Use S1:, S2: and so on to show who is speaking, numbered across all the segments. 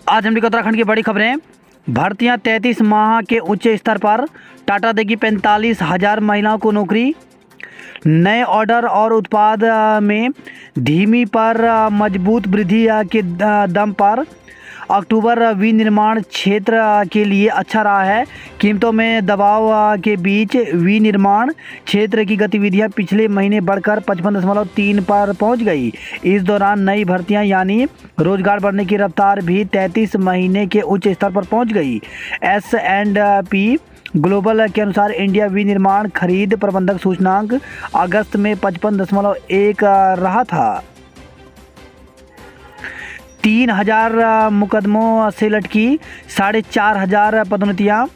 S1: आज हम उत्तराखंड की बड़ी खबरें। भर्तियां 33 माह के उच्च स्तर पर। टाटा देगी 45,000 महिलाओं को नौकरी। नए ऑर्डर और उत्पाद में धीमी पर मजबूत वृद्धि के दम पर अक्टूबर विनिर्माण क्षेत्र के लिए अच्छा रहा है। कीमतों में दबाव के बीच विनिर्माण क्षेत्र की गतिविधियां पिछले महीने बढ़कर 55.3 पर पहुंच गई। इस दौरान नई भर्तियां यानी रोजगार बढ़ने की रफ्तार भी 33 महीने के उच्च स्तर पर पहुंच गई। S&P ग्लोबल के अनुसार इंडिया विनिर्माण खरीद प्रबंधक सूचकांक अगस्त में 55.1 रहा था। 3,000 मुकदमों से लटकी 4,500 पदोन्नतियां।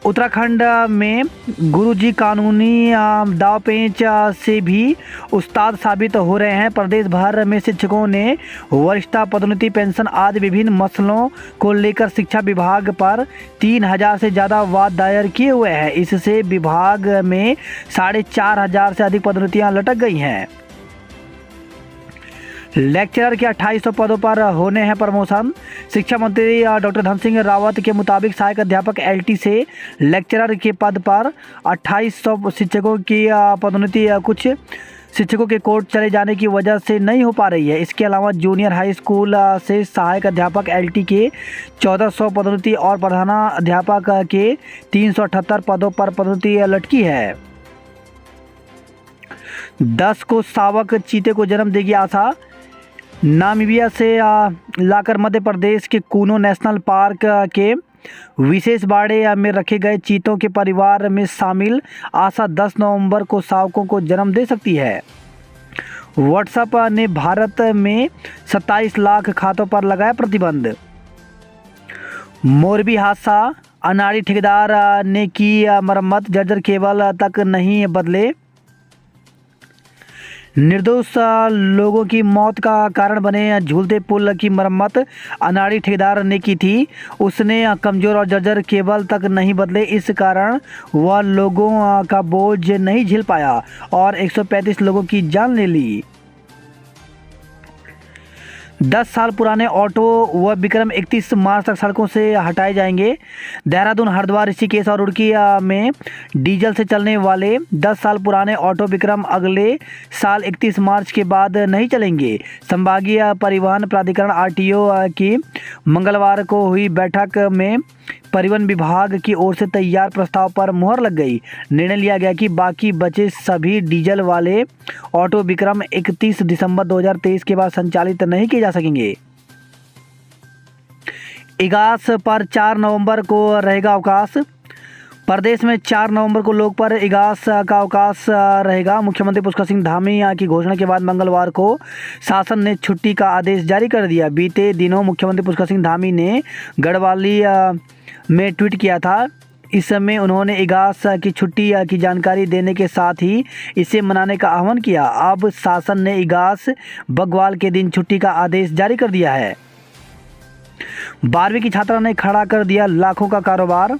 S1: उत्तराखंड में गुरुजी कानूनी दावपेंच से भी उस्ताद साबित हो रहे हैं। प्रदेश भर में शिक्षकों ने वरिष्ठता, पदोन्नति, पेंशन आदि विभिन्न मसलों को लेकर शिक्षा विभाग पर 3,000 से ज़्यादा वाद दायर किए हुए हैं। इससे विभाग में 4,500 से अधिक पदोन्नतियां लटक गई हैं। लेक्चरर के 2800 पदों पर होने हैं प्रमोशन। शिक्षा मंत्री डॉक्टर धन सिंह रावत के मुताबिक सहायक अध्यापक LT से लेक्चरर के पद पर 2800 शिक्षकों की पदोन्नति कुछ शिक्षकों के कोर्ट चले जाने की वजह से नहीं हो पा रही है। इसके अलावा जूनियर हाई स्कूल से सहायक अध्यापक LT के 1400 पदोन्नति और प्रधानाध्यापक के 378 पदों पर पदोन्नति लटकी है। 10 को शावक चीते को जन्म देगी आशा। नामीबिया से लाकर मध्य प्रदेश के कूनो नेशनल पार्क के विशेष बाड़े में रखे गए चीतों के परिवार में शामिल आशा 10 नवंबर को शावकों को जन्म दे सकती है। व्हाट्सएप ने भारत में 27 लाख खातों पर लगाया प्रतिबंध। मोरबी हादसा, अनाड़ी ठेकेदार ने की मरम्मत, जर्जर केबल तक नहीं बदले। निर्दोष लोगों की मौत का कारण बने झूलते पुल की मरम्मत अनाड़ी ठेकेदार ने की थी। उसने कमज़ोर और जर्जर केबल तक नहीं बदले, इस कारण वह लोगों का बोझ नहीं झेल पाया और 135 लोगों की जान ले ली। 10 साल पुराने ऑटो व विक्रम 31 मार्च तक सड़कों से हटाए जाएंगे। देहरादून, हरिद्वार, ऋषिकेश और रुड़की में डीजल से चलने वाले 10 साल पुराने ऑटो विक्रम अगले साल 31 मार्च के बाद नहीं चलेंगे। संभागीय परिवहन प्राधिकरण RTO की मंगलवार को हुई बैठक में परिवहन विभाग की ओर से तैयार प्रस्ताव पर मुहर लग गई। निर्णय लिया गया कि बाकी बचे सभी डीजल वाले ऑटो विक्रम 31 दिसंबर 2023 के बाद संचालित नहीं किए जा सकेंगे। इगास पर 4 नवंबर को रहेगा अवकाश। प्रदेश में 4 नवंबर को लोक पर इगास का अवकाश रहेगा। मुख्यमंत्री पुष्कर सिंह धामी की घोषणा के बाद मंगलवार को शासन ने छुट्टी का आदेश जारी कर दिया। बीते दिनों मुख्यमंत्री पुष्कर सिंह धामी ने गढ़वाली में ट्वीट किया था। इस समय उन्होंने इगास की छुट्टी की जानकारी देने के साथ ही इसे मनाने का आह्वान किया। अब शासन ने इगास बग्वाल के दिन छुट्टी का आदेश जारी कर दिया है। 12वीं की छात्रा ने खड़ा कर दिया लाखों का कारोबार।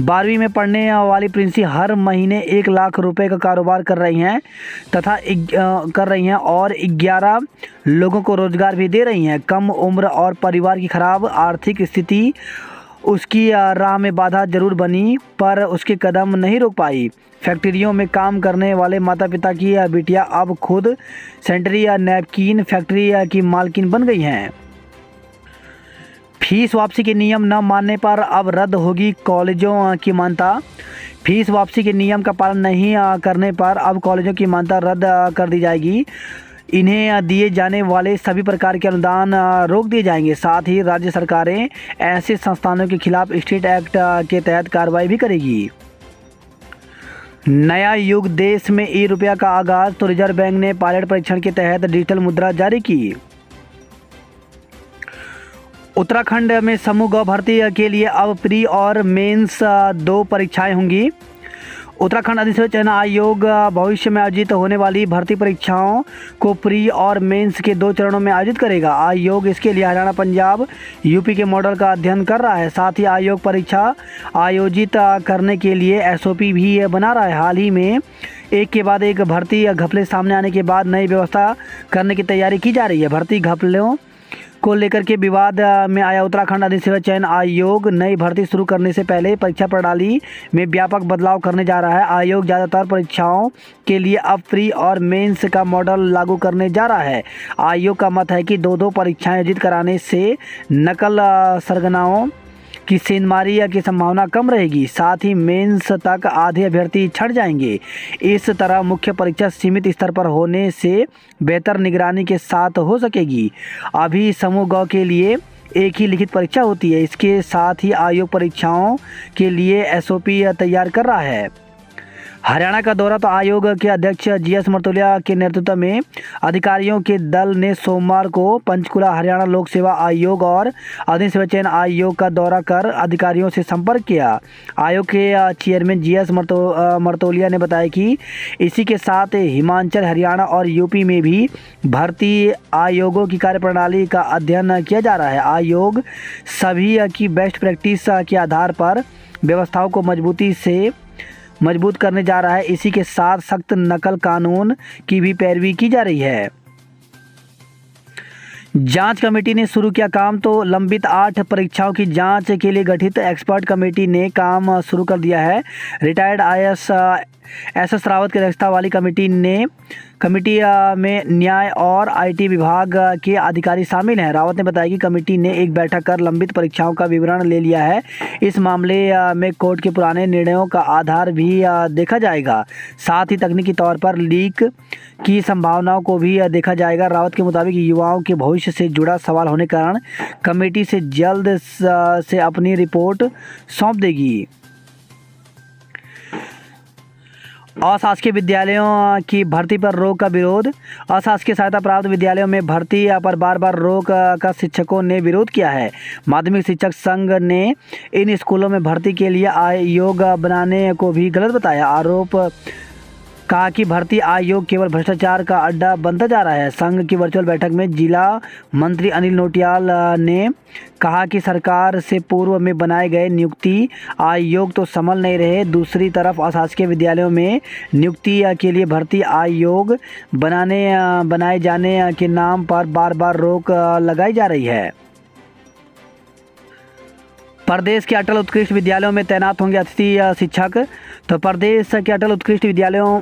S1: 12वीं में पढ़ने वाली प्रिंसी हर महीने 1 लाख रुपए का कारोबार कर रही हैं और 11 लोगों को रोजगार भी दे रही हैं। कम उम्र और परिवार की खराब आर्थिक स्थिति उसकी राह में बाधा जरूर बनी, पर उसके कदम नहीं रोक पाई। फैक्ट्रियों में काम करने वाले माता पिता की बेटियां अब खुद सैनिटरी नैपकिन फैक्ट्री की मालकिन बन गई हैं। फीस वापसी के नियम न मानने पर अब रद्द होगी कॉलेजों की मान्यता। फीस वापसी के नियम का पालन नहीं करने पर अब कॉलेजों की मान्यता रद्द कर दी जाएगी। इन्हें दिए जाने वाले सभी प्रकार के अनुदान रोक दिए जाएंगे। साथ ही राज्य सरकारें ऐसे संस्थानों के खिलाफ स्टेट एक्ट के तहत कार्रवाई भी करेगी। नया युग, देश में ई-रुपया का आगाज तो रिजर्व बैंक ने पायलट परीक्षण के तहत डिजिटल मुद्रा जारी की। उत्तराखंड में समूह गौ भर्ती के लिए अब प्री और मेंस 2 परीक्षाएं होंगी। उत्तराखंड अधिसूचित चयन आयोग भविष्य में आयोजित होने वाली भर्ती परीक्षाओं को प्री और मेंस के 2 चरणों में आयोजित करेगा। आयोग इसके लिए हरियाणा, पंजाब, यूपी के मॉडल का अध्ययन कर रहा है। साथ ही आयोग परीक्षा आयोजित करने के लिए SOP भी बना रहा है। हाल ही में एक के बाद एक भर्ती घपले सामने आने के बाद नई व्यवस्था करने की तैयारी की जा रही है। भर्ती घपलों को लेकर के विवाद में आया उत्तराखंड अधिसेवा चयन आयोग नई भर्ती शुरू करने से पहले परीक्षा प्रणाली में व्यापक बदलाव करने जा रहा है। आयोग ज़्यादातर परीक्षाओं के लिए अब प्री और मेंस का मॉडल लागू करने जा रहा है। आयोग का मत है कि दो परीक्षाएं आयोजित कराने से नकल सरगनाओं की सेंधमारी की संभावना कम रहेगी। साथ ही मेंस तक आधे अभ्यर्थी छट जाएंगे। इस तरह मुख्य परीक्षा सीमित स्तर पर होने से बेहतर निगरानी के साथ हो सकेगी। अभी समूह ग के लिए एक ही लिखित परीक्षा होती है। इसके साथ ही आयोग परीक्षाओं के लिए एसओपी तैयार कर रहा है। हरियाणा का दौरा तो आयोग के अध्यक्ष जीएस मर्तोलिया के नेतृत्व में अधिकारियों के दल ने सोमवार को पंचकुला हरियाणा लोक सेवा आयोग और अधिसेवा चयन आयोग का दौरा कर अधिकारियों से संपर्क किया। आयोग के चेयरमैन जीएस मर्तोलिया ने बताया कि इसी के साथ हिमाचल, हरियाणा और यूपी में भी भर्ती आयोगों की कार्यप्रणाली का अध्ययन किया जा रहा है। आयोग सभी की बेस्ट प्रैक्टिस के आधार पर व्यवस्थाओं को मजबूत करने जा रहा है। इसी के साथ सख्त नकल कानून की भी पैरवी की जा रही है। जांच कमेटी ने शुरू किया काम तो लंबित 8 परीक्षाओं की जांच के लिए गठित एक्सपर्ट कमेटी ने काम शुरू कर दिया है। रिटायर्ड आईएएस एस रावत की अध्यक्षता वाली कमेटी में न्याय और आईटी विभाग के अधिकारी शामिल हैं। रावत ने बताया कि कमेटी ने एक बैठक कर लंबित परीक्षाओं का विवरण ले लिया है। इस मामले में कोर्ट के पुराने निर्णयों का आधार भी देखा जाएगा। साथ ही तकनीकी तौर पर लीक की संभावनाओं को भी देखा जाएगा। रावत के मुताबिक युवाओं के भविष्य से जुड़ा सवाल होने के कारण कमेटी से जल्द से अपनी रिपोर्ट सौंप देगी। अशासकीय विद्यालयों की भर्ती पर रोक का विरोध। अशासकीय सहायता प्राप्त विद्यालयों में भर्ती पर बार रोक का शिक्षकों ने विरोध किया है। माध्यमिक शिक्षक संघ ने इन स्कूलों में भर्ती के लिए आयोग बनाने को भी गलत बताया। आरोप कहा कि भर्ती आयोग केवल भ्रष्टाचार का अड्डा बनता जा रहा है। संघ की वर्चुअल बैठक में जिला मंत्री अनिल नौटियाल ने कहा कि सरकार से पूर्व में बनाए गए नियुक्ति आयोग तो संभल नहीं रहे। दूसरी तरफ अशासकीय विद्यालयों में नियुक्ति के लिए भर्ती आयोग बनाए जाने के नाम पर बार रोक लगाई जा रही है। प्रदेश के अटल उत्कृष्ट विद्यालयों में तैनात होंगे अतिथि शिक्षक। तो प्रदेश के अटल उत्कृष्ट विद्यालयों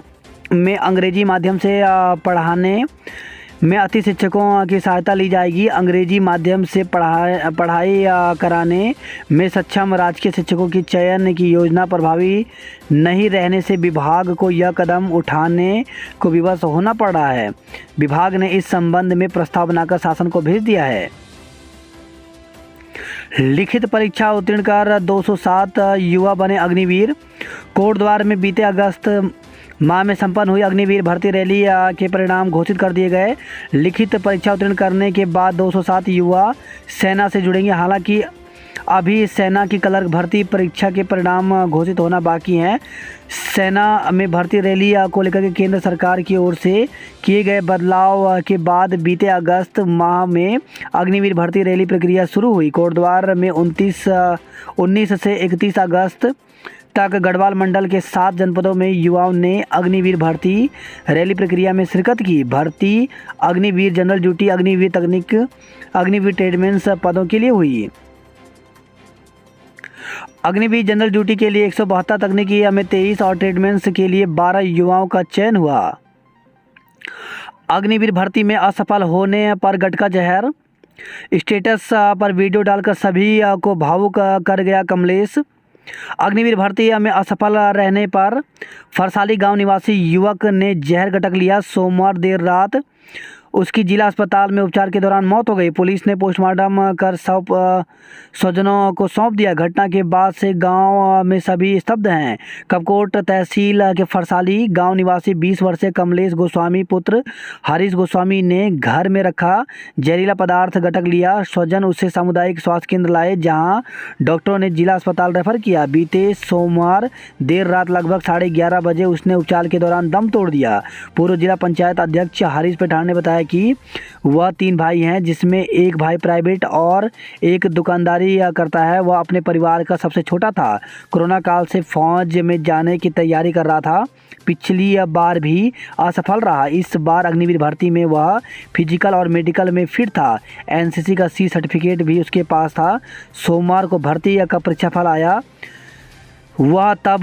S1: में अंग्रेजी माध्यम से पढ़ाने में अतिथि शिक्षकों की सहायता ली जाएगी। अंग्रेजी माध्यम से पढ़ाई कराने में सक्षम राजकीय शिक्षकों की चयन की योजना प्रभावी नहीं रहने से विभाग को यह कदम उठाने को विवश होना पड़ रहा है। विभाग ने इस संबंध में प्रस्ताव बनाकर शासन को भेज दिया है। लिखित परीक्षा उत्तीर्ण कर 207 युवा बने अग्निवीर। कोटद्वार में बीते अगस्त माह में संपन्न हुई अग्निवीर भर्ती रैली के परिणाम घोषित कर दिए गए। लिखित परीक्षा उत्तीर्ण करने के बाद 207 युवा सेना से जुड़ेंगे। हालांकि अभी सेना की क्लर्क भर्ती परीक्षा के परिणाम घोषित होना बाकी हैं। सेना में भर्ती रैली को लेकर के केंद्र सरकार की ओर से किए गए बदलाव के बाद बीते अगस्त माह में अग्निवीर भर्ती रैली प्रक्रिया शुरू हुई। कोटद्वार में 19 से 31 अगस्त तक गढ़वाल मंडल के 7 जनपदों में युवाओं ने अग्निवीर भर्ती रैली प्रक्रिया में शिरकत की। भर्ती अग्निवीर जनरल ड्यूटी, अग्निवीर तकनीक, अग्निवीर ट्रेडमेंस पदों के लिए हुई। अग्निवीर जनरल ड्यूटी के लिए 172 तकनीकी में 23 और ट्रेडमेंस के लिए 12 युवाओं का चयन हुआ। अग्निवीर भर्ती में असफल होने पर गटका जहर। स्टेटस पर वीडियो डालकर सभी को भावुक कर गया कमलेश। अग्निवीर भर्ती में असफल रहने पर फरसाली गांव निवासी युवक ने जहर गटक लिया। सोमवार देर रात उसकी जिला अस्पताल में उपचार के दौरान मौत हो गई। पुलिस ने पोस्टमार्टम कर शव स्वजनों को सौंप दिया। घटना के बाद से गांव में सभी स्तब्ध हैं। कपकोट तहसील के फरसाली गांव निवासी 20 वर्षीय कमलेश गोस्वामी पुत्र हरीश गोस्वामी ने घर में रखा जहरीला पदार्थ गटक लिया। स्वजन उसे सामुदायिक स्वास्थ्य केंद्र लाए, जहां डॉक्टरों ने जिला अस्पताल रेफर किया। बीते सोमवार देर रात लगभग 11:30 बजे उसने उपचार के दौरान दम तोड़ दिया। पूर्व जिला पंचायत अध्यक्ष हरीश पेठान ने बताया है कि वह 3 भाई हैं, जिसमें एक भाई प्राइवेट और एक दुकानदारी करता है। वह अपने परिवार का सबसे छोटा था। कोरोना काल से फौज में जाने की तैयारी कर रहा था। पिछली बार भी असफल रहा। इस बार अग्निवीर भर्ती में वह फिजिकल और मेडिकल में फिट था। एनसीसी का सी सर्टिफिकेट भी उसके पास था। सोमवार को भर्ती का परीक्षाफल आया। वह तब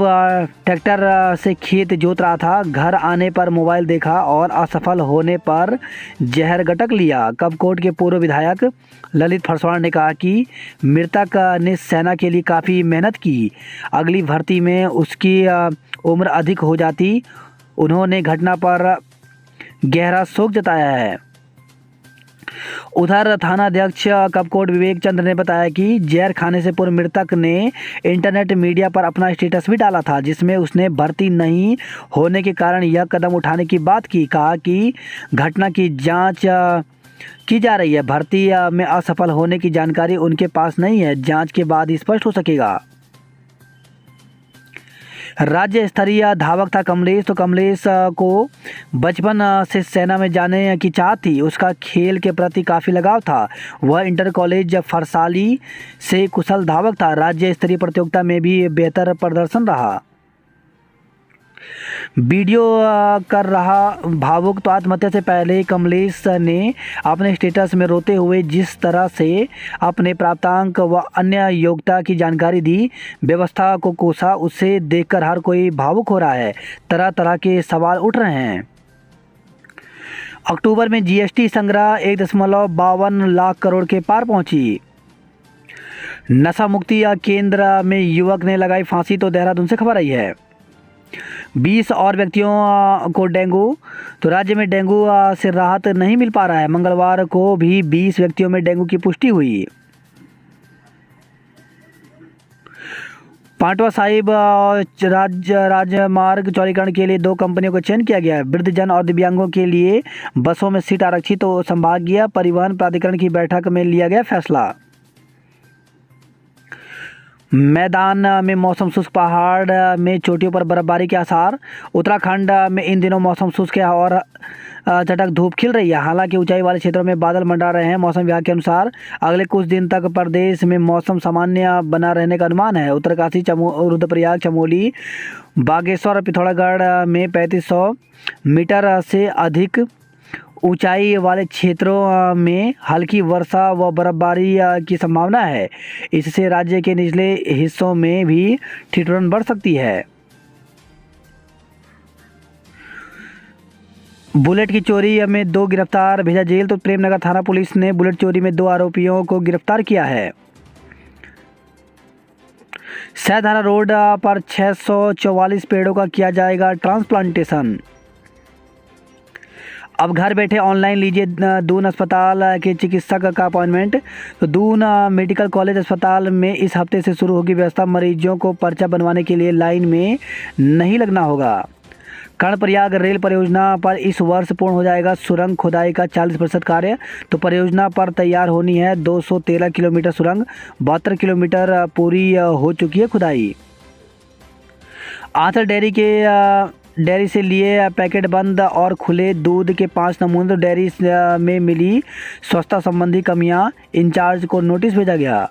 S1: ट्रैक्टर से खेत जोत रहा था। घर आने पर मोबाइल देखा और असफल होने पर जहर गटक लिया। कपकोट के पूर्व विधायक ललित फरसवाण ने कहा कि मृतक ने सेना के लिए काफ़ी मेहनत की। अगली भर्ती में उसकी उम्र अधिक हो जाती। उन्होंने घटना पर गहरा शोक जताया है। उधर थानाध्यक्ष कपकोट विवेक चंद्र ने बताया कि जहर खाने से पूर्व मृतक ने इंटरनेट मीडिया पर अपना स्टेटस भी डाला था, जिसमें उसने भर्ती नहीं होने के कारण यह कदम उठाने की बात की। कहा कि घटना की जांच की जा रही है। भर्ती में असफल होने की जानकारी उनके पास नहीं है। जांच के बाद ही स्पष्ट हो सकेगा। राज्य स्तरीय धावक था कमलेश। तो कमलेश को बचपन से सेना में जाने की चाह थी। उसका खेल के प्रति काफ़ी लगाव था। वह इंटर कॉलेज फरसाली से कुशल धावक था। राज्य स्तरीय प्रतियोगिता में भी बेहतर प्रदर्शन रहा। वीडियो कर रहा भावुक। तो आत्महत्या से पहले कमलेश ने अपने स्टेटस में रोते हुए जिस तरह से अपने प्राप्तांक व अन्य योग्यता की जानकारी दी, व्यवस्था को कोसा, उसे देखकर हर कोई भावुक हो रहा है। तरह तरह के सवाल उठ रहे हैं। अक्टूबर में जीएसटी संग्रह 1.52 लाख करोड़ के पार पहुंची। नशा मुक्ति केंद्र में युवक ने लगाई फांसी। तो देहरादून से खबर आई है। 20 और व्यक्तियों को डेंगू। तो राज्य में डेंगू से राहत नहीं मिल पा रहा है। मंगलवार को भी 20 व्यक्तियों में डेंगू की पुष्टि हुई। पांटवा साहिब राजमार्ग चौड़ीकरण के लिए 2 कंपनियों का चयन किया गया है। वृद्धजन और दिव्यांगों के लिए बसों में सीट आरक्षित। तो संभागीय परिवहन प्राधिकरण की बैठक में लिया गया फैसला। मैदान में मौसम शुष्क। पहाड़ में चोटियों पर बर्फबारी के आसार। उत्तराखंड में इन दिनों मौसम शुष्क है और चटक धूप खिल रही है। हालांकि ऊंचाई वाले क्षेत्रों में बादल मंडरा रहे हैं। मौसम विभाग के अनुसार अगले कुछ दिन तक प्रदेश में मौसम सामान्य बना रहने का अनुमान है। उत्तरकाशी, रुद्रप्रयाग, चमोली, बागेश्वर और पिथौरागढ़ में 3500 मीटर से अधिक ऊंचाई वाले क्षेत्रों में हल्की वर्षा व बर्फबारी की संभावना है। इससे राज्य के निचले हिस्सों में भी ठिठुरन बढ़ सकती है। बुलेट की चोरी में 2 गिरफ्तार, भेजा जेल। तो प्रेमनगर थाना पुलिस ने बुलेट चोरी में 2 आरोपियों को गिरफ्तार किया है। सैधारा रोड पर 644 पेड़ों का किया जाएगा ट्रांसप्लांटेशन। अब घर बैठे ऑनलाइन लीजिए दून अस्पताल के चिकित्सक का अपॉइंटमेंट। तो दून मेडिकल कॉलेज अस्पताल में इस हफ्ते से शुरू होगी व्यवस्था। मरीजों को पर्चा बनवाने के लिए लाइन में नहीं लगना होगा। कर्णप्रयाग रेल परियोजना पर इस वर्ष पूर्ण हो जाएगा सुरंग खुदाई का 40% कार्य। तो परियोजना पर तैयार होनी है 213 किलोमीटर सुरंग। 72 किलोमीटर पूरी हो चुकी है खुदाई। आंचल डेयरी से लिए पैकेट बंद और खुले दूध के 5 नमूने। तो डेयरी में मिली स्वच्छता संबंधी कमियां, इंचार्ज को नोटिस भेजा गया।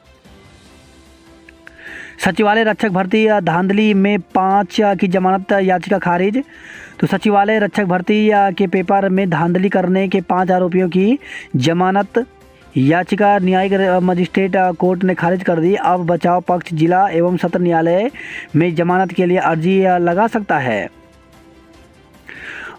S1: सचिवालय रक्षक भर्ती धांधली में 5 की जमानत याचिका खारिज। तो सचिवालय रक्षक भर्ती के पेपर में धांधली करने के 5 आरोपियों की जमानत याचिका न्यायिक मजिस्ट्रेट कोर्ट ने खारिज कर दी। अब बचाव पक्ष जिला एवं सत्र न्यायालय में जमानत के लिए अर्जी लगा सकता है।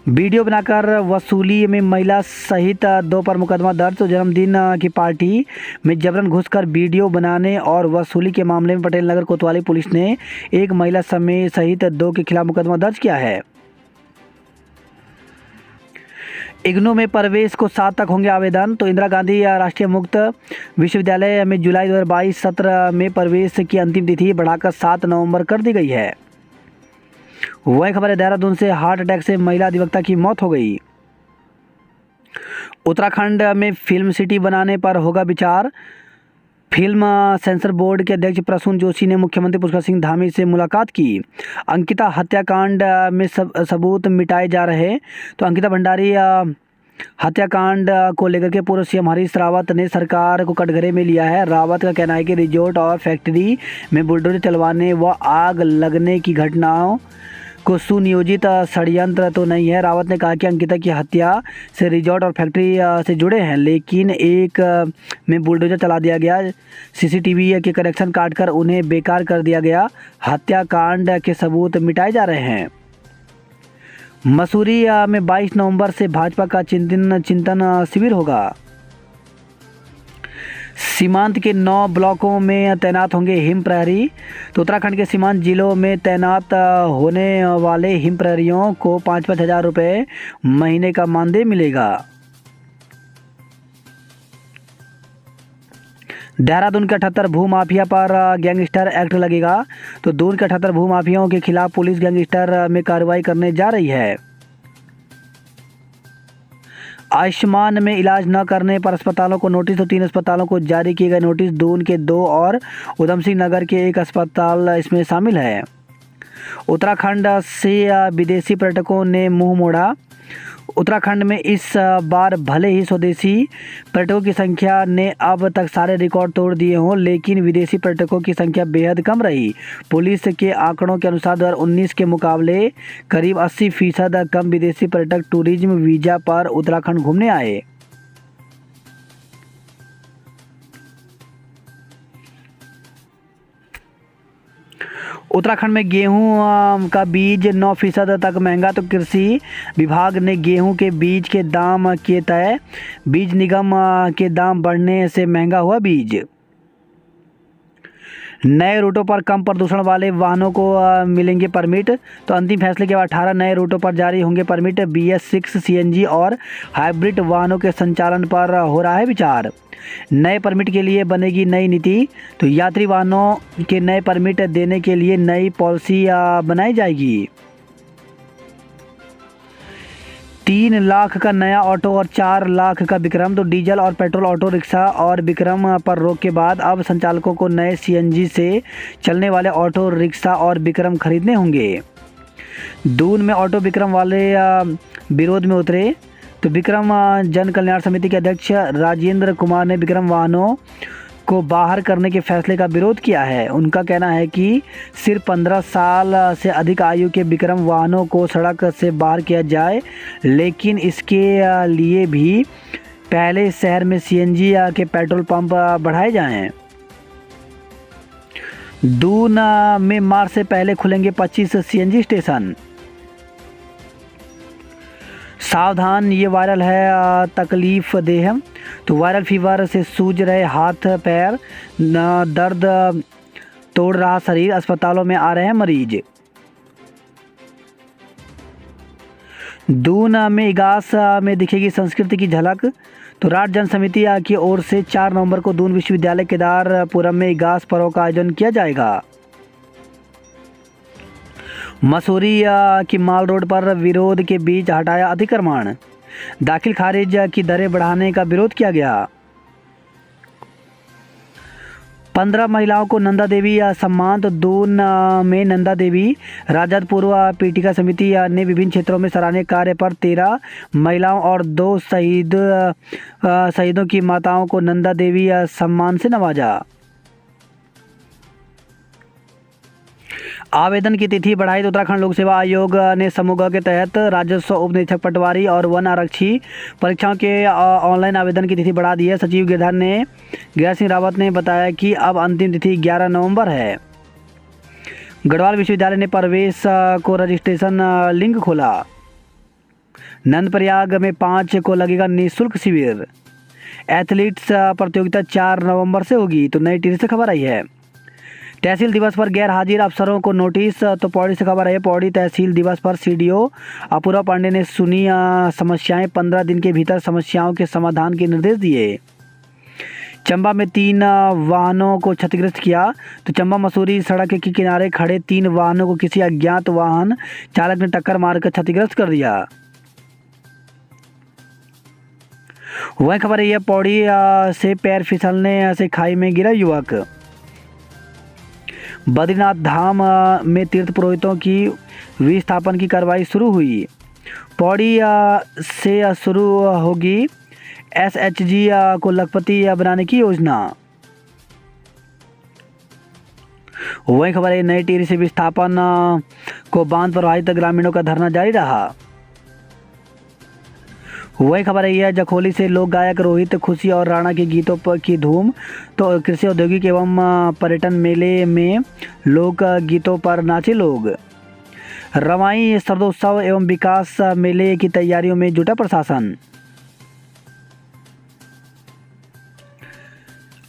S1: वीडियो बनाकर वसूली में महिला सहित 2 पर मुकदमा दर्ज। तो जन्मदिन की पार्टी में जबरन घुसकर वीडियो बनाने और वसूली के मामले में पटेल नगर कोतवाली पुलिस ने एक महिला सहित 2 के खिलाफ मुकदमा दर्ज किया है। इग्नू में प्रवेश को 7 तक होंगे आवेदन। तो इंदिरा गांधी राष्ट्रीय मुक्त विश्वविद्यालय में जुलाई 2022 सत्र में प्रवेश की अंतिम तिथि बढ़ाकर 7 नवंबर कर दी गई है। वही खबर है देहरादून से, हार्ट अटैक से महिला अधिवक्ता की मौत हो गई। उत्तराखंड में फिल्म सिटी बनाने पर होगा विचार। फिल्म सेंसर बोर्ड के अध्यक्ष प्रसून जोशी ने मुख्यमंत्री पुष्कर सिंह धामी से मुलाकात की। अंकिता हत्याकांड में सबूत मिटाए जा रहे। तो अंकिता भंडारी हत्याकांड को लेकर के पूर्व सीएम हरीश रावत ने सरकार को कटघरे में लिया है। रावत का कहना है कि रिजॉर्ट और फैक्ट्री में बुलडोजर चलवाने व आग लगने की घटनाओं को सुनियोजित षड्यंत्र तो नहीं है। रावत ने कहा कि अंकिता की हत्या से रिजॉर्ट और फैक्ट्री से जुड़े हैं, लेकिन एक में बुलडोजर चला दिया गया, सीसीटीवी के कनेक्शन काटकर उन्हें बेकार कर दिया गया। हत्याकांड के सबूत मिटाए जा रहे हैं। मसूरी में 22 नवंबर से भाजपा का चिंतन शिविर होगा। सीमांत के 9 ब्लॉकों में तैनात होंगे हिम प्रहरी। तो उत्तराखंड के सीमांत जिलों में तैनात होने वाले हिम प्रहरियों को 5-5 हज़ार रुपये महीने का मानदेय मिलेगा। देहरादून के 78 भूमाफिया पर गैंगस्टर एक्ट लगेगा। तो दून के 78 भूमाफियाओं के खिलाफ पुलिस गैंगस्टर में कार्रवाई करने जा रही है। आयुष्मान में इलाज न करने पर अस्पतालों को नोटिस। तो 3 अस्पतालों को जारी किए गए नोटिस। दून के 2 और उधम सिंह नगर के 1 अस्पताल इसमें शामिल है। उत्तराखंड से विदेशी पर्यटकों ने मुंह मोड़ा। उत्तराखंड में इस बार भले ही स्वदेशी पर्यटकों की संख्या ने अब तक सारे रिकॉर्ड तोड़ दिए हों, लेकिन विदेशी पर्यटकों की संख्या बेहद कम रही। पुलिस के आंकड़ों के अनुसार 2019 के मुकाबले करीब 80% कम विदेशी पर्यटक टूरिज्म वीजा पर उत्तराखंड घूमने आए। उत्तराखंड में गेहूं का बीज 9% तक महंगा। तो कृषि विभाग ने गेहूं के बीज के दाम किए तय। बीज निगम के दाम बढ़ने से महंगा हुआ बीज। नए रूटों पर कम प्रदूषण वाले वाहनों को मिलेंगे परमिट। तो अंतिम फैसले के बाद 18 नए रूटों पर जारी होंगे परमिट। BS6 CNG और हाइब्रिड वाहनों के संचालन पर हो रहा है विचार। नए परमिट के लिए बनेगी नई नीति। तो यात्री वाहनों के नए परमिट देने के लिए नई पॉलिसी बनाई जाएगी। 3 लाख का नया ऑटो और 4 लाख का विक्रम। तो डीजल और पेट्रोल ऑटो रिक्शा और विक्रम पर रोक के बाद अब संचालकों को नए CNG से चलने वाले ऑटो रिक्शा और विक्रम खरीदने होंगे। दून में ऑटो विक्रम वाले विरोध में उतरे। तो विक्रम जन कल्याण समिति के अध्यक्ष राजेंद्र कुमार ने विक्रम वाहनों को बाहर करने के फैसले का विरोध किया है। उनका कहना है कि सिर्फ 15 साल से अधिक आयु के विक्रम वाहनों को सड़क से बाहर किया जाए, लेकिन इसके लिए भी पहले शहर में CNG के पेट्रोल पंप बढ़ाए जाएं। दून में मार्च से पहले खुलेंगे 25 CNG स्टेशन। सावधान, ये वायरल है तकलीफ देह। तो वायरल फीवर से सूज रहे हाथ पैर, दर्द तोड़ रहा शरीर, अस्पतालों में आ रहे हैं मरीज। दून में इगास में दिखेगी संस्कृति की झलक। तो राज्य जन समिति की ओर से 4 नवंबर को दून विश्वविद्यालय केदारपुरम में इगास पर्व का आयोजन किया जाएगा। मसूरी की माल रोड पर विरोध के बीच हटाया अतिक्रमण। दाखिल खारिज की दरें बढ़ाने का विरोध किया गया। 15 महिलाओं को नंदा देवी सम्मान। तो दून में नंदा देवी राजद पूर्व पीठिका समिति ने विभिन्न क्षेत्रों में सराहनीय कार्य पर 13 महिलाओं और 2 शहीदों की माताओं को नंदा देवी सम्मान से नवाजा। आवेदन की तिथि बढ़ाई। तो उत्तराखंड लोक सेवा आयोग ने समूह के तहत राजस्व उप निरीक्षक पटवारी और वन आरक्षी परीक्षाओं के ऑनलाइन आवेदन की तिथि बढ़ा दी है। सचिव गिरिराज सिंह रावत ने बताया कि अब अंतिम तिथि 11 नवंबर है। गढ़वाल विश्वविद्यालय ने प्रवेश को रजिस्ट्रेशन लिंक खोला। नंदप्रयाग में 5 को लगेगा निःशुल्क शिविर। एथलीट्स प्रतियोगिता 4 नवंबर से होगी। तो नई टीवी से खबर आई है। तहसील दिवस पर गैर हाजिर अफसरों को नोटिस। तो पौड़ी से खबर है। पौड़ी तहसील दिवस पर CDO अपूर्वा पांडे ने सुनी समस्याएं। 15 दिन के भीतर समस्याओं के समाधान के निर्देश दिए। चंबा में 3 वाहनों को क्षतिग्रस्त किया। तो चंबा मसूरी सड़क के किनारे खड़े 3 वाहनों को किसी अज्ञात वाहन चालक ने टक्कर मारकर क्षतिग्रस्त कर दिया। वह खबर है पौड़ी से पैर फिसलने से खाई में गिरा युवक। बद्रीनाथ धाम में तीर्थ पुरोहितों की विस्थापन की कार्रवाई शुरू हुई। पौड़ी से शुरू होगी SHG को लखपति बनाने की योजना। वही खबर है, नई टिहरी से विस्थापन को बांध प्रभावित ग्रामीणों का धरना जारी रहा। वही खबर है, यह जखोली से लोक गायक रोहित खुशी और राणा के गीतों पर की धूम। तो कृषि औद्योगिक एवं पर्यटन मेले में लोक गीतों पर नाचे लोग। रवाई शरदोत्सव एवं विकास मेले की तैयारियों में जुटा प्रशासन।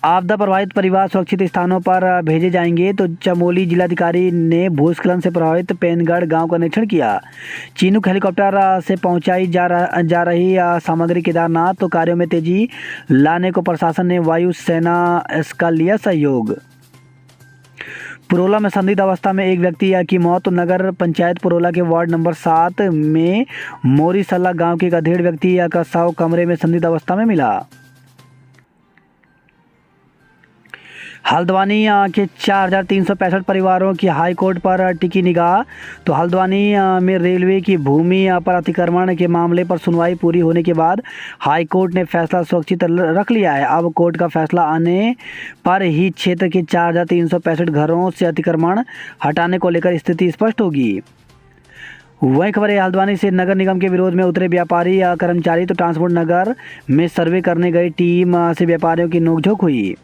S1: आपदा प्रभावित परिवार सुरक्षित स्थानों पर भेजे जाएंगे। तो चमोली जिलाधिकारी ने भूस्खलन से प्रभावित पेनगढ़ गांव का निरीक्षण किया। चीनूक हेलीकॉप्टर से पहुंचाई जा रही सामग्री केदारनाथ। तो कार्यों में तेजी लाने को प्रशासन ने वायुसेना का लिया सहयोग। पुरोला में संदिग्ध अवस्था में एक व्यक्ति की मौत। तो नगर पंचायत पुरोला के वार्ड नंबर 7 में मोरी सल्ला गाँव के एक अधेड़ व्यक्ति का शव कमरे में संदिग्ध अवस्था में मिला। हल्द्वानी के 4,365 परिवारों की हाई कोर्ट पर टिकी निगाह। तो हल्द्वानी में रेलवे की भूमि पर अतिक्रमण के मामले पर सुनवाई पूरी होने के बाद हाई कोर्ट ने फैसला सुरक्षित रख लिया है। अब कोर्ट का फैसला आने पर ही क्षेत्र के 4,365 घरों से अतिक्रमण हटाने को लेकर स्थिति स्पष्ट होगी। वही खबर है, हल्द्वानी से नगर निगम के विरोध में उतरे व्यापारी कर्मचारी। तो ट्रांसपोर्ट नगर में सर्वे करने गई टीम से व्यापारियों की नोकझोंक हुई।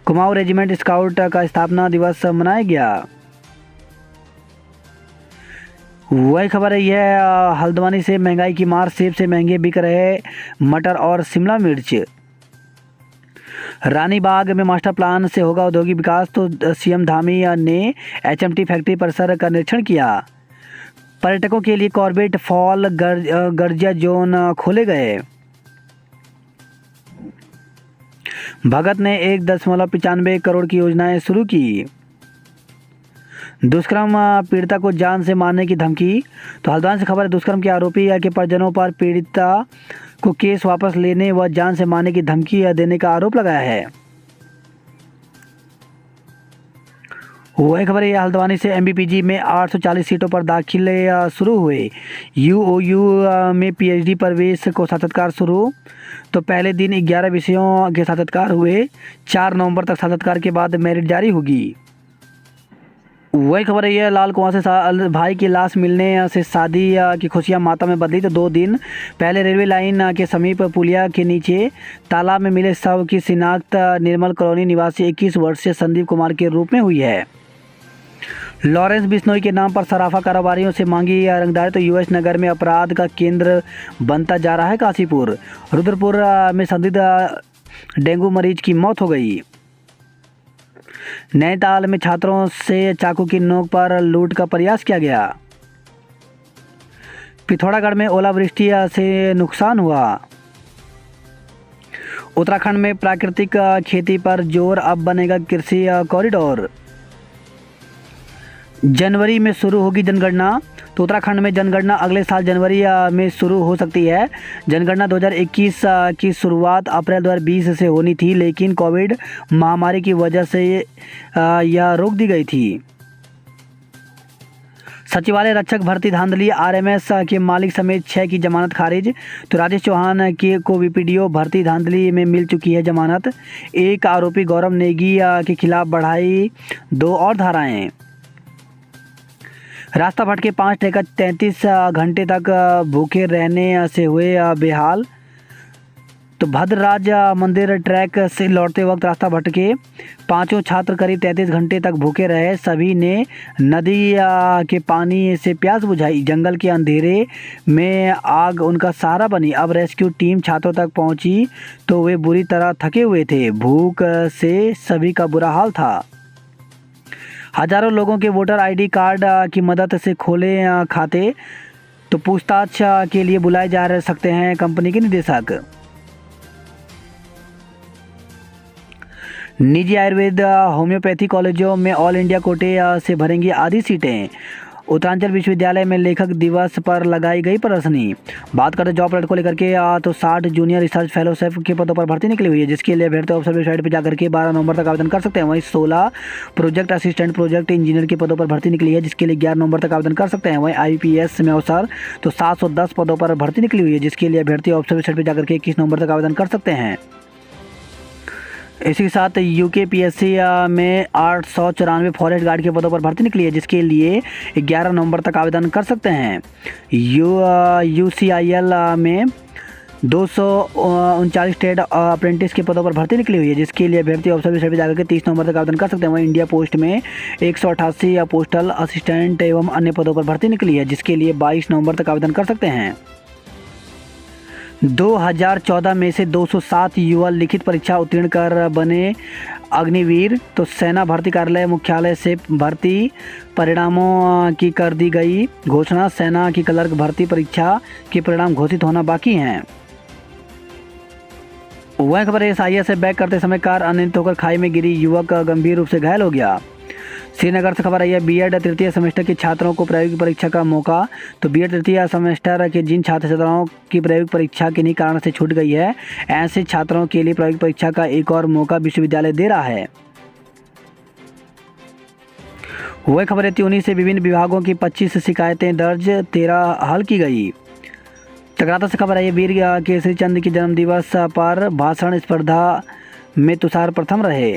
S1: कुमाऊं रेजिमेंट स्काउट का स्थापना दिवस मनाया गया। वही खबर है, यह हल्द्वानी से महंगाई की मार। सेब से महंगे बिक रहे मटर और शिमला मिर्च। रानीबाग में मास्टर प्लान से होगा औद्योगिक विकास। तो CM धामी ने HMT फैक्ट्री परिसर का निरीक्षण किया। पर्यटकों के लिए कॉर्बेट फॉल गर्जिया जोन खोले गए। भगत ने 1.95 करोड़ की योजनाएं शुरू की। दुष्कर्म पीड़िता को जान से मारने की धमकी। तो हल्द्वानी से खबर है, दुष्कर्म के आरोपी के परिजनों पर पीड़िता को केस वापस लेने व जान से मारने की धमकी देने का आरोप लगाया है। वही खबर है, हल्द्वानी से MBPG में 840 सीटों पर दाखिले शुरू हुए। UOU में PhD प्रवेश को साक्षात्कार शुरू। तो पहले दिन 11 विषयों के साक्षात्कार हुए। 4 नवंबर तक साक्षात्कार के बाद मेरिट जारी होगी। वही खबर है, लाल कुआं से भाई की लाश मिलने से शादी की खुशियां माता में बदली। तो 2 दिन पहले रेलवे लाइन के समीप पुलिया के नीचे तालाब में मिले शव की शिनाख्त निर्मल कॉलोनी निवासी 21 वर्षीय संदीप कुमार के रूप में हुई है। लॉरेंस बिश्नोई के नाम पर सराफा कारोबारियों से मांगी रंगदारी। तो US नगर में अपराध का केंद्र बनता जा रहा है काशीपुर। रुद्रपुर में संदिग्ध डेंगू मरीज की मौत हो गई। नैनीताल में छात्रों से चाकू की नोक पर लूट का प्रयास किया गया। पिथौरागढ़ में ओलावृष्टि से नुकसान हुआ। उत्तराखंड में प्राकृतिक खेती पर जोर, अब बनेगा कृषि कॉरिडोर। जनवरी में शुरू होगी जनगणना। तो उत्तराखंड में जनगणना अगले साल जनवरी में शुरू हो सकती है। जनगणना 2021 की शुरुआत अप्रैल 2020 से होनी थी, लेकिन कोविड महामारी की वजह से यह रोक दी गई थी। सचिवालय रक्षक भर्ती धांधली, RMS के मालिक समेत 6 की जमानत खारिज। तो राजेश चौहान को VPDO भर्ती धांधली में मिल चुकी है जमानत। एक आरोपी गौरव नेगी के खिलाफ बढ़ाई 2 और धाराएं। रास्ता भटके 5 ट्रैकर 33 घंटे तक भूखे रहने से हुए बेहाल। तो भद्रराज मंदिर ट्रैक से लौटते वक्त रास्ता भटके 5 छात्र करीब 33 घंटे तक भूखे रहे। सभी ने नदी के पानी से प्यास बुझाई। जंगल के अंधेरे में आग उनका सहारा बनी। अब रेस्क्यू टीम छात्रों तक पहुंची तो वे बुरी तरह थके हुए थे। भूख से सभी का बुरा हाल था। हजारों लोगों के वोटर ID कार्ड की मदद से खोले खाते। तो पूछताछ के लिए बुलाए जा सकते हैं कंपनी के निदेशक। निजी आयुर्वेद होम्योपैथी कॉलेजों में ऑल इंडिया कोटे से भरेंगी आधी सीटें। उत्तरांचल विश्वविद्यालय में लेखक दिवस पर लगाई गई प्रदर्शनी। बात करते जॉब अलर्ट को लेकर के तो 60 जूनियर रिसर्च फेलोशिप के पदों पर भर्ती निकली हुई है, जिसके लिए अभ्यर्थी ऑफिशियल वेबसाइट पर जाकर के 12 नवंबर तक आवेदन कर सकते हैं। वहीं 16 प्रोजेक्ट असिस्टेंट प्रोजेक्ट इंजीनियर के पदों पर भर्ती निकली है, जिसके लिए 11 नवंबर तक आवेदन कर सकते हैं। वहीं IPS में अवसर तो 710 पदों पर भर्ती निकली हुई है, जिसके लिए अभ्यर्थी ऑफिशियल वेबसाइट पर जाकर के 21 नवंबर तक आवेदन कर सकते हैं। इसी के साथ UKPSC में 894 फॉरेस्ट गार्ड के पदों पर भर्ती निकली है, जिसके लिए 11 नवंबर तक आवेदन कर सकते हैं। UCIL में 239 ट्रेड अप्रेंटिस के पदों पर भर्ती निकली हुई है, जिसके लिए अभ्यर्थी ऑफिशियल वेबसाइट पर जाकर के 30 नवंबर तक आवेदन कर सकते हैं। वहीं इंडिया पोस्ट में 188 पोस्टल असिस्टेंट एवं अन्य पदों पर भर्ती निकली है, जिसके लिए 22 नवंबर तक आवेदन कर सकते हैं। 2014 में से 207 युवा लिखित परीक्षा उत्तीर्ण कर बने अग्निवीर। तो सेना भर्ती कार्यालय मुख्यालय से भर्ती परिणामों की कर दी गई घोषणा। सेना की क्लर्क भर्ती परीक्षा के परिणाम घोषित होना बाकी हैं। वह खबर SIS से बैक करते समय कार अनियंत्रित होकर खाई में गिरी, युवक गंभीर रूप से घायल हो गया। श्रीनगर से खबर आई है, B.Ed तृतीय सेमेस्टर के छात्रों को प्रायोगिक परीक्षा का मौका। तो B.Ed तृतीय सेमेस्टर के जिन छात्र छात्राओं की प्रायोगिक परीक्षा किन्हीं कारण से छूट गई है, ऐसे छात्रों के लिए प्रायोगिक परीक्षा का एक और मौका विश्वविद्यालय दे रहा है। वह खबर है, त्यूनी से विभिन्न विभागों की 25 शिकायतें दर्ज, 13 हल की गई। चक्राता से खबर आई है, वीर केसरी चंद के जन्मदिवस पर भाषण स्पर्धा में तुषार प्रथम रहे।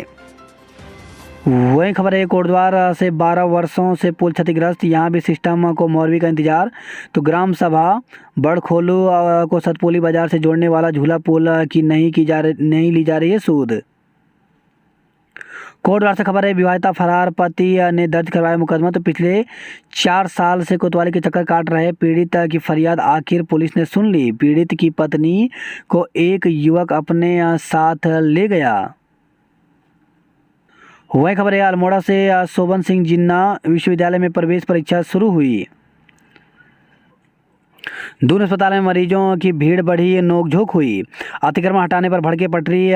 S1: वही खबर है, कोटद्वार से 12 वर्षों से पुल क्षतिग्रस्त, यहाँ भी सिस्टम को मौरवी का इंतजार। तो ग्राम सभा बड़खोलू को सतपुली बाजार से जोड़ने वाला झूला पुल की नहीं ली जा रही है सूद। कोटद्वार से खबर है, विवाहिता फरार पति ने दर्ज करवाया मुकदमा। तो पिछले 4 साल से कोतवाली के चक्कर काट रहे पीड़ित की फरियाद आखिर पुलिस ने सुन ली। पीड़ित की पत्नी को एक युवक अपने साथ ले गया। वही खबर है, अल्मोड़ा से शोभन सिंह जिन्ना विश्वविद्यालय में प्रवेश परीक्षा शुरू हुई। दून अस्पताल में मरीजों की भीड़ बढ़ी, नोकझोंक हुई। अतिक्रमण हटाने पर भड़के पटरी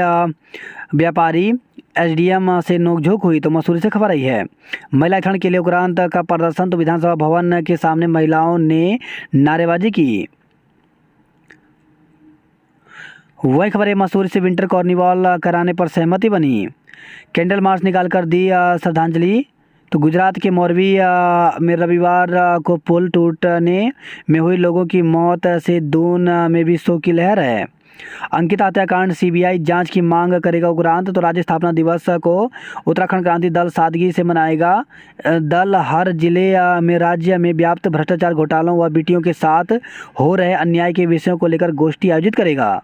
S1: व्यापारी, SDM से नोकझोंक हुई। तो मसूरी से खबर आई है, महिला आरक्षण के लिए उग्रांत का प्रदर्शन। तो विधानसभा भवन के सामने महिलाओं ने नारेबाजी की। वही खबर है, मसूरी से विंटर कार्निवाल कराने पर सहमति बनी। कैंडल मार्च निकालकर दी श्रद्धांजलि। तो गुजरात के मोरबी में रविवार को पुल टूटने में हुई लोगों की मौत से दून में भी शोक की लहर है। अंकित हत्याकांड CBI जांच की मांग करेगा उग्रांत। तो राज्य स्थापना दिवस को उत्तराखंड क्रांति दल सादगी से मनाएगा। दल हर जिले में राज्य में व्याप्त भ्रष्टाचार, घोटालों व बीटियों के साथ हो रहे अन्याय के विषयों को लेकर गोष्ठी आयोजित करेगा।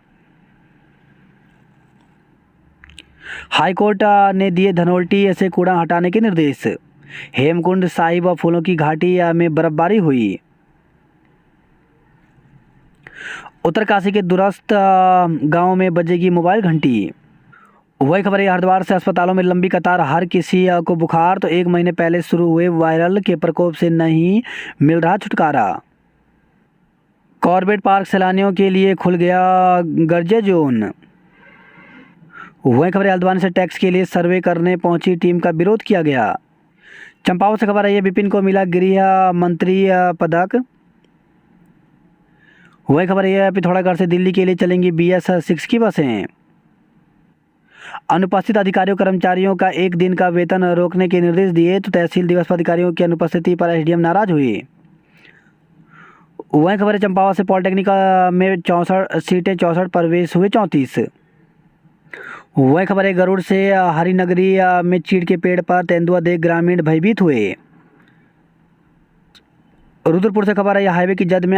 S1: हाईकोर्ट ने दिए धनोल्टी से कूड़ा हटाने के निर्देश। हेमकुंड साहिब फूलों की घाटी में बर्फबारी हुई। उत्तरकाशी के दूरस्थ गांव में बजेगी मोबाइल घंटी। वही खबर है, हरिद्वार से अस्पतालों में लंबी कतार, हर किसी को बुखार। तो 1 महीने पहले शुरू हुए वायरल के प्रकोप से नहीं मिल रहा छुटकारा। कॉर्बेट पार्क सैलानियों के लिए खुल गया गर्जे जोन। वही खबर है, हल्द्वानी से टैक्स के लिए सर्वे करने पहुंची टीम का विरोध किया गया। चंपावत से खबर है, विपिन को मिला गृह मंत्री पदक। वही खबर है, पिथौरागढ़ से दिल्ली के लिए चलेंगी BS6 की बसें। अनुपस्थित अधिकारियों कर्मचारियों का 1 दिन का वेतन रोकने के निर्देश दिए। तो तहसील दिवस पर अधिकारियों की अनुपस्थिति पर SDM नाराज हुई। वही खबर है, चंपावत से पॉलिटेक्निक में 64 सीटें, 64 प्रवेश हुए 34। वही खबर है, गरुड़ से हरिनगरी में चीड़ के पेड़ पर तेंदुआ देख ग्रामीण भयभीत हुए। रुद्रपुर से खबर है, हाईवे की जद में